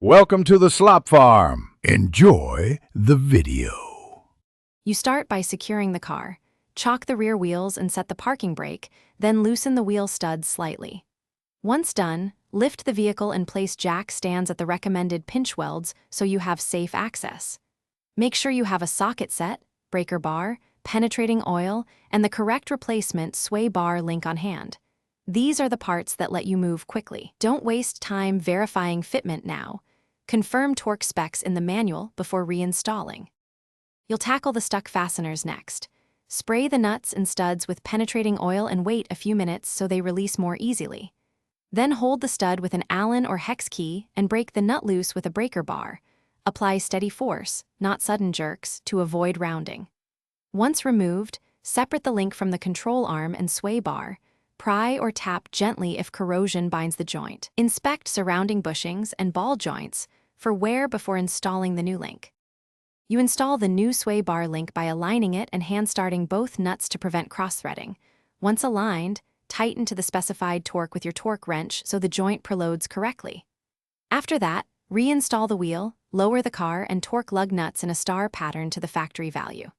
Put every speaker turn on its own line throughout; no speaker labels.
Welcome to the slop farm. Enjoy the video.
You start by securing the car. Chock the rear wheels and set the parking brake, then loosen the wheel studs slightly. Once done, lift the vehicle and place jack stands at the recommended pinch welds so you have safe access. Make sure you have a socket set, breaker bar, penetrating oil, and the correct replacement sway bar link on hand. These are the parts that let you move quickly. Don't waste time verifying fitment now. Confirm torque specs in the manual before reinstalling. You'll tackle the stuck fasteners next. Spray the nuts and studs with penetrating oil and wait a few minutes so they release more easily. Then hold the stud with an Allen or hex key and break the nut loose with a breaker bar. Apply steady force, not sudden jerks, to avoid rounding. Once removed, separate the link from the control arm and sway bar. Pry or tap gently if corrosion binds the joint. Inspect surrounding bushings and ball joints for wear before installing the new link. You install the new sway bar link by aligning it and hand-starting both nuts to prevent cross-threading. Once aligned, tighten to the specified torque with your torque wrench so the joint preloads correctly. After that, reinstall the wheel, lower the car, and torque lug nuts in a star pattern to the factory value.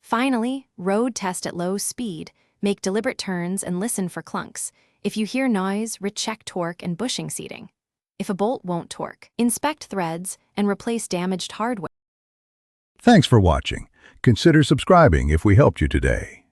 Finally, road test at low speed. Make deliberate turns and listen for clunks. If you hear noise, recheck torque and bushing seating. If a bolt won't torque, inspect threads and replace damaged hardware.
Thanks for watching. Consider subscribing if we helped you today.